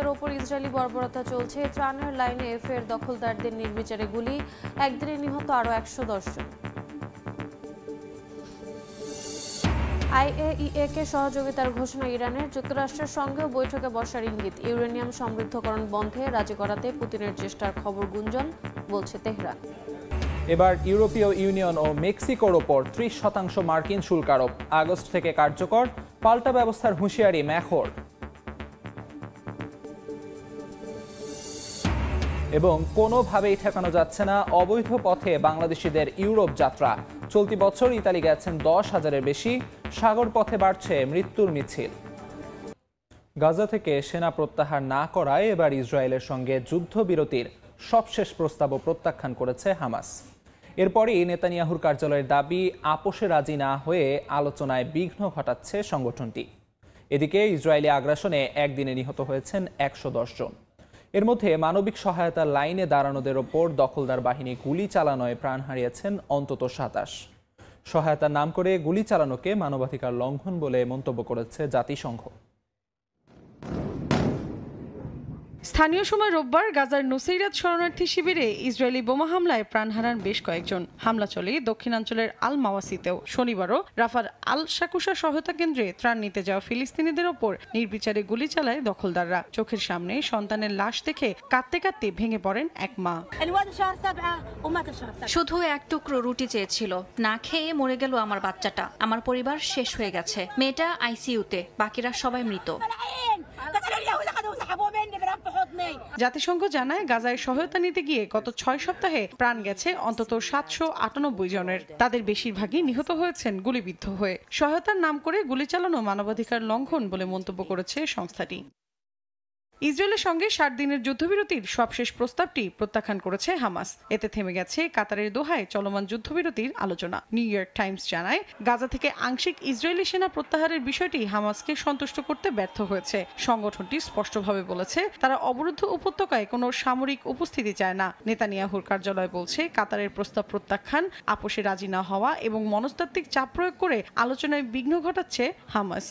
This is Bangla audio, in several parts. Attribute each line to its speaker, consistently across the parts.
Speaker 1: নাগরিকদের ওপর ইসরায়েলি বর্বরতা চলছে। ত্রাণের লাইনে ফের দখলদারদের নির্বিচারে গুলি, একদিনে নিহত আরও 110 জন। আইএইএ-কে সহযোগিতার ঘোষণা ইরানের। যুক্তরাষ্ট্রের সঙ্গেও বৈঠকে বসার ইঙ্গিত। ইউরেনিয়াম সমৃদ্ধকরণ বন্ধে রাজি করাতে পুতিনের চেষ্টার খবর গুঞ্জন, বলছে তেহরান।
Speaker 2: এবার ইউরোপীয় ইউনিয়ন ও মেক্সিকোর ওপর 30% মার্কিন শুল্ক আরোপ। আগস্ট থেকে কার্যকর, পাল্টা ব্যবস্থার হুঁশিয়ারি ম্যাখোর। এবং কোনোভাবেই ঠেকানো যাচ্ছে না অবৈধ পথে বাংলাদেশিদের ইউরোপ যাত্রা। চলতি বছর ইতালি গেছেন 10,000-এর বেশি। সাগর পথে বাড়ছে মৃত্যুর মিছিল। গাজা থেকে সেনা প্রত্যাহার না করায় এবার ইসরায়েলের সঙ্গে যুদ্ধবিরতির সবশেষ প্রস্তাবও প্রত্যাখ্যান করেছে হামাস। এরপরই নেতানিয়াহুর কার্যালয়ের দাবি, আপোষে রাজি না হয়ে আলোচনায় বিঘ্ন ঘটাচ্ছে সংগঠনটি। এদিকে ইসরায়েলি আগ্রাসনে একদিনে নিহত হয়েছেন 110 জন। এর মধ্যে মানবিক সহায়তার লাইনে দাঁড়ানোদের ওপর দখলদার বাহিনী গুলি চালানোয় প্রাণ হারিয়েছেন অন্তত 27। সহায়তার নাম করে গুলি চালানোকে মানবাধিকার লঙ্ঘন বলে মন্তব্য করেছে জাতিসংঘ।
Speaker 3: স্থানীয় সময় রোববার গাজার নুসেইরাত শরণার্থী শিবিরে ইসরায়েলি বোমা হামলায় প্রাণ হারান বেশ কয়েকজন। হামলা চলে দক্ষিণাঞ্চলের আল মাওয়াসিতেও। শনিবারও রাফার আল শাকুশা সহায়তা কেন্দ্রে ত্রাণ নিতে যাওয়া ফিলিস্তিনিদের ওপর নির্বিচারে গুলি চালায় দখলদাররা। চোখের সামনে সন্তানের লাশ দেখে কাঁদতে কাঁদতে ভেঙে পড়েন এক মা।
Speaker 4: শুধু এক টুকরো রুটি চেয়েছিল, না খেয়ে মরে গেল আমার বাচ্চাটা। আমার পরিবার শেষ হয়ে গেছে। মেয়েটা আইসিইউতে, বাকিরা সবাই মৃত।
Speaker 3: জাতিসংঘ জানায়, গাজায় সহায়তা নিতে গিয়ে গত 6 সপ্তাহে প্রাণ গেছে অন্তত 798 জনের। তাদের বেশিরভাগই নিহত হয়েছেন গুলিবিদ্ধ হয়ে। সহায়তার নাম করে গুলি চালানো মানবাধিকার লঙ্ঘন বলে মন্তব্য করেছে সংস্থাটি। ইসরায়েলের সঙ্গে 60 দিনের যুদ্ধবিরতির সবশেষ প্রস্তাবটি প্রত্যাখ্যান করেছে হামাস। এতে থেমে গেছে কাতারের দোহায় চলমান যুদ্ধবিরতির আলোচনা। নিউ ইয়র্ক টাইমস জানায়, গাজা থেকে আংশিক ইসরায়েলি সেনা প্রত্যাহারের বিষয়টি হামাসকে সন্তুষ্ট করতে ব্যর্থ হয়েছে। সংগঠনটি স্পষ্টভাবে বলেছে, তারা অবরুদ্ধ উপত্যকায় কোনো সামরিক উপস্থিতি চায় না। নেতানিয়াহুর কার্যালয় বলছে, কাতারের প্রস্তাব প্রত্যাখ্যান, আপোষে রাজি না হওয়া এবং মনস্তাত্ত্বিক চাপ প্রয়োগ করে আলোচনায় বিঘ্ন ঘটাচ্ছে হামাস।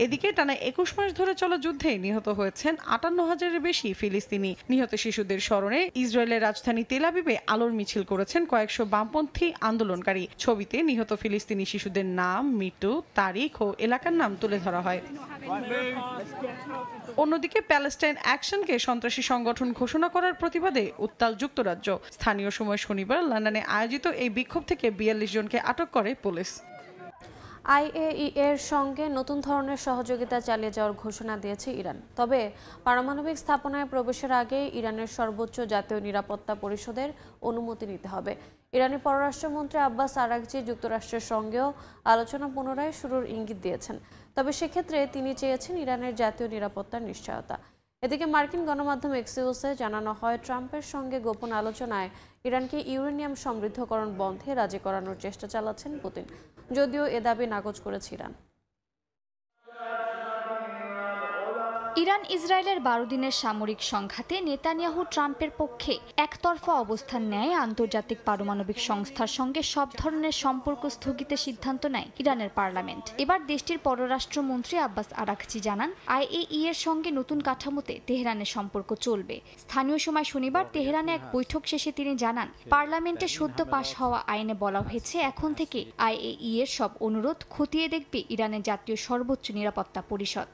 Speaker 3: এদিকে টানা 21 মাস ধরে চলা যুদ্ধে নিহত হয়েছেন 58,000-এর বেশি ফিলিস্তিনি। নিহত শিশুদের স্মরণে ইসরায়েলের রাজধানী তেল আবিবে আলোর মিছিল করেছেন কয়েকশো বামপন্থী আন্দোলনকারী। ছবিতে নিহত ফিলিস্তিনি শিশুদের নাম, মৃত্যু তারিখ ও এলাকার নাম তুলে ধরা হয়। অন্যদিকে প্যালেস্টাইন অ্যাকশনকে সন্ত্রাসী সংগঠন ঘোষণা করার প্রতিবাদে উত্তাল যুক্তরাজ্য। স্থানীয় সময় শনিবার লন্ডনে আয়োজিত এই বিক্ষোভ থেকে 42 জনকে আটক করে পুলিশ।
Speaker 1: আইএইএ-এর সঙ্গে নতুন ধরনের সহযোগিতা চালিয়ে যাওয়ার ঘোষণা দিয়েছে ইরান। তবে পারমাণবিক স্থাপনায় প্রবেশের আগে ইরানের সর্বোচ্চ জাতীয় নিরাপত্তা পরিষদের অনুমতি নিতে হবে। ইরানি পররাষ্ট্রমন্ত্রী আব্বাস আরাগচি যুক্তরাষ্ট্রের সঙ্গেও আলোচনা পুনরায় শুরুর ইঙ্গিত দিয়েছেন। তবে সেক্ষেত্রে তিনি চেয়েছেন ইরানের জাতীয় নিরাপত্তার নিশ্চয়তা। এদিকে মার্কিন গণমাধ্যম এক্সিওসে জানানো হয়, ট্রাম্পের সঙ্গে গোপন আলোচনায় ইরানকে ইউরেনিয়াম সমৃদ্ধকরণ বন্ধে রাজি করানোর চেষ্টা চালাচ্ছেন পুতিন, যদিও এ দাবি নাকচ করেছে ইরান।
Speaker 4: ইরান ইসরায়েলের 12 দিনের সামরিক সংঘাতে নেতানিয়াহু ট্রাম্পের পক্ষে একতরফা অবস্থান নেয় আন্তর্জাতিক পারমাণবিক সংস্থার সঙ্গে সব ধরনের সম্পর্ক স্থগিতের সিদ্ধান্ত নেয় ইরানের পার্লামেন্ট। এবার দেশটির পররাষ্ট্রমন্ত্রী আব্বাস আরাগচি জানান, আইএইএ এর সঙ্গে নতুন কাঠামোতে তেহরানের সম্পর্ক চলবে। স্থানীয় সময় শনিবার তেহরানে এক বৈঠক শেষে তিনি জানান, পার্লামেন্টে সদ্য পাশ হওয়া আইনে বলা হয়েছে, এখন থেকে আইএইএ এর সব অনুরোধ খতিয়ে দেখবে ইরানের জাতীয় সর্বোচ্চ নিরাপত্তা পরিষদ।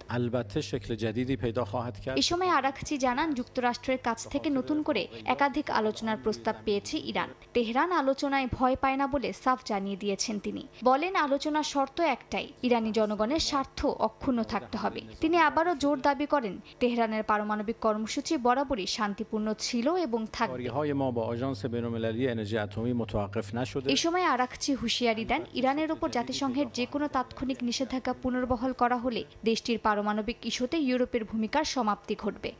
Speaker 4: এ সময় আরাগচি জানান, যুক্তরাষ্ট্রের কাছ থেকে নতুন করে একাধিক আলোচনার প্রস্তাব পেয়েছে ইরান। তেহরান আলোচনায় ভয় পায় না বলে সাফ জানিয়ে দিয়েছেন তিনি। বলেন, আলোচনার শর্ত একটাই, ইরানি জনগণের স্বার্থ অক্ষুণ্ণ থাকতে হবে। তিনি আবারও জোর দাবি করেন, তেহরানের পারমাণবিক কর্মসূচি বরাবরই শান্তিপূর্ণ ছিল এবং থাকবে। এ সময় আরাগচি হুঁশিয়ারি দেন, ইরানের উপর জাতিসংঘের যে কোনো তাৎক্ষণিক নিষেধাজ্ঞা পুনর্বহাল করা হলে দেশটির পারমাণবিক ইস্যুতে ইউরোপের ভূমিকার সমাপ্তি ঘটবে।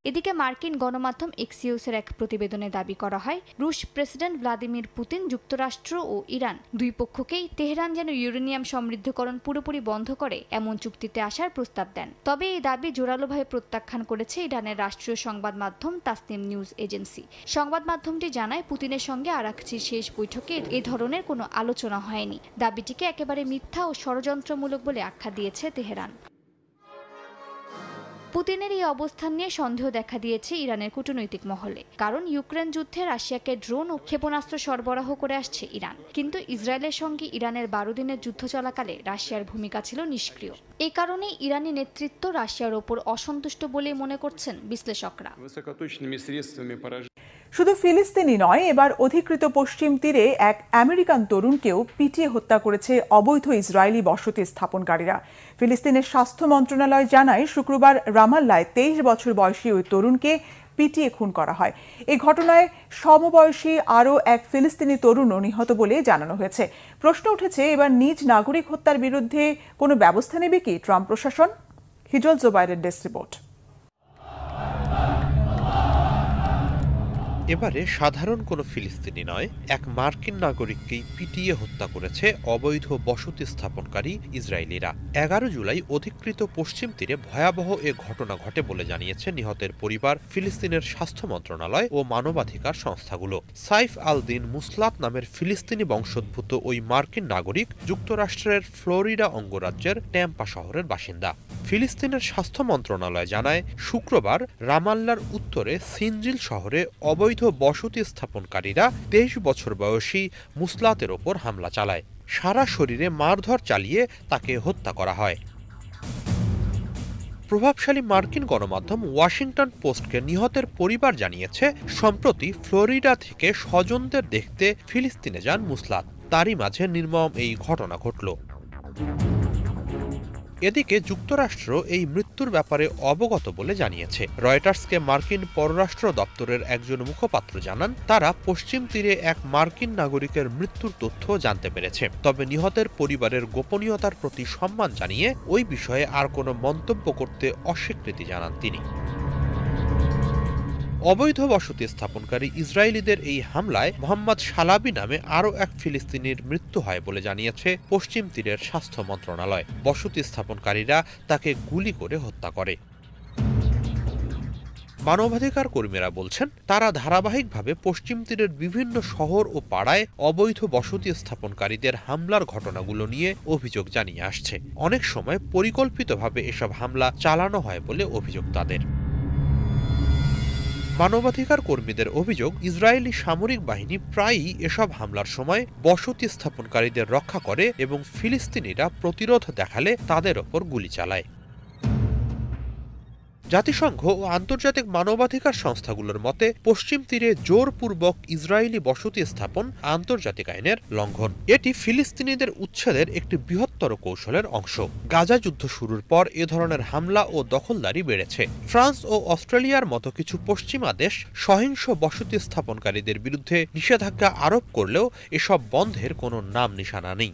Speaker 4: এদিকে মার্কিন গণমাধ্যম এক্সিওসের এক প্রতিবেদনে দাবি করা হয়, রুশ প্রেসিডেন্ট ভ্লাদিমির পুতিন যুক্তরাষ্ট্র ও ইরান দুই পক্ষকেই তেহরান যেন ইউরেনিয়াম সমৃদ্ধকরণ পুরোপুরি বন্ধ করে এমন চুক্তিতে আসার প্রস্তাব দেন। তবে এই দাবি জোরালোভাবে প্রত্যাখ্যান করেছে ইরানের রাষ্ট্রীয় সংবাদ মাধ্যম তাসনিম নিউজ এজেন্সি। সংবাদ মাধ্যমটি জানায়, পুতিনের সঙ্গে আরাগচির শেষ বৈঠকে এ ধরনের কোনো আলোচনা হয়নি। দাবিটিকে একেবারে মিথ্যা ও ষড়যন্ত্রমূলক বলে আখ্যা দিয়েছে তেহরান। পুতিনের এই অবস্থান নিয়ে সন্দেহ দেখা দিয়েছে ইরানের কূটনৈতিক মহলে, কারণ ইউক্রেন যুদ্ধে রাশিয়াকে ড্রোন ও ক্ষেপণাস্ত্র সরবরাহ করে আসছে ইরান। কিন্তু ইসরায়েলের সঙ্গে ইরানের 12 দিনের যুদ্ধ চলাকালে রাশিয়ার ভূমিকা ছিল নিষ্ক্রিয়। এই কারণে ইরানি নেতৃত্ব রাশিয়ার ওপর অসন্তুষ্ট বলে মনে করছেন বিশ্লেষকরা।
Speaker 5: শুধু ফিলিস্তিনি নয়, এবার অধিকৃত পশ্চিম তীরে এক আমেরিকান তরুণকেও পিটিয়ে হত্যা করেছে অবৈধ ইসরায়েলি বসতি স্থাপনকারীরা। ফিলিস্তিনের স্বাস্থ্য মন্ত্রণালয় জানায়, শুক্রবার রামাল্লায় 23 বছর বয়সী ওই তরুণকে পিটিয়ে খুন করা হয়। এই ঘটনায় সমবয়সী আরও এক ফিলিস্তিনি তরুণও নিহত বলে জানানো হয়েছে। প্রশ্ন উঠেছে, এবার নিজ নাগরিক হত্যার বিরুদ্ধে কোনো ব্যবস্থা নেবে কি ট্রাম্প প্রশাসন? হিজল জোবাইরের ডেস্ক রিপোর্ট।
Speaker 6: এবারে সাধারণ কোনো ফিলিস্তিনি নয়, এক মার্কিন নাগরিককেই পিটিয়ে হত্যা করেছে অবৈধ বসতি স্থাপনকারী ইসরায়েলিরা। 11 জুলাই অধিকৃত পশ্চিম তীরে ভয়াবহ এ ঘটনা ঘটে বলে জানিয়েছে নিহতের পরিবার, ফিলিস্তিনের স্বাস্থ্য মন্ত্রণালয় ও মানবাধিকার সংস্থাগুলো। সাইফ আল দিন মুসলাত নামের ফিলিস্তিনি বংশোদ্ভূত ওই মার্কিন নাগরিক যুক্তরাষ্ট্রের ফ্লোরিডা অঙ্গরাজ্যের ট্যাম্পা শহরের বাসিন্দা। ফিলিস্তিনের স্বাস্থ্য মন্ত্রণালয় জানায়, শুক্রবার রামাল্লার উত্তরে সিনজিল শহরে অবৈধ বসতি স্থাপনকারীরা 23 বছর বয়সী মুসলাতের ওপর হামলা চালায়। সারা শরীরে মারধর চালিয়ে তাকে হত্যা করা হয়। প্রভাবশালী মার্কিন গণমাধ্যম ওয়াশিংটন পোস্টকে নিহতের পরিবার জানিয়েছে, সম্প্রতি ফ্লোরিডা থেকে স্বজনদের দেখতে ফিলিস্তিনে যান মুসলাত। তারই মাঝে নির্মম এই ঘটনা ঘটল। এদিকে যুক্তরাষ্ট্র এই মৃত্যুর ব্যাপারে অবগত বলে জানিয়েছে। রয়টার্সকে মার্কিন পররাষ্ট্র দপ্তরের একজন মুখপাত্র জানান, তারা পশ্চিম তীরে এক মার্কিন নাগরিকের মৃত্যুর তথ্য জানতে পেরেছে। তবে নিহতের পরিবারের গোপনীয়তার প্রতি সম্মান জানিয়ে ওই বিষয়ে আর কোনো মন্তব্য করতে অস্বীকৃতি জানান তিনি। অবৈধ বসতি স্থাপনকারী ইসরায়েলিদের এই হামলায় মোহাম্মদ শালাবি নামে আরও এক ফিলিস্তিনির মৃত্যু হয় বলে জানিয়েছে পশ্চিম তীরের স্বাস্থ্য মন্ত্রণালয়। বসতি স্থাপনকারীরা তাকে গুলি করে হত্যা করে। মানবাধিকার কর্মীরা বলছেন, তারা ধারাবাহিকভাবে পশ্চিম তীরের বিভিন্ন শহর ও পাড়ায় অবৈধ বসতি স্থাপনকারীদের হামলার ঘটনাগুলো নিয়ে অভিযোগ জানিয়ে আসছে। অনেক সময় পরিকল্পিতভাবে এসব হামলা চালানো হয় বলে অভিযোগ তাদের। মানবাধিকার কর্মীদের অভিযোগ, ইসরায়েলি সামরিক বাহিনী প্রায়ই এসব হামলার সময় বসতি স্থাপনকারীদের রক্ষা করে এবং ফিলিস্তিনিরা প্রতিরোধ দেখালে তাদের ওপর গুলি চালায়। জাতিসংঘ ও আন্তর্জাতিক মানবাধিকার সংস্থাগুলোর মতে, পশ্চিম তীরে জোরপূর্বক ইসরায়েলি বসতি স্থাপন আন্তর্জাতিক আইনের লঙ্ঘন। এটি ফিলিস্তিনিদের উচ্ছেদের একটি বৃহত্তর কৌশলের অংশ। গাজা যুদ্ধ শুরুর পর এ ধরনের হামলা ও দখলদারি বেড়েছে। ফ্রান্স ও অস্ট্রেলিয়ার মতো কিছু পশ্চিমা দেশ সহিংস বসতি স্থাপনকারীদের বিরুদ্ধে নিষেধাজ্ঞা আরোপ করলেও এসব বন্ধের কোনো নাম নিশানা নেই।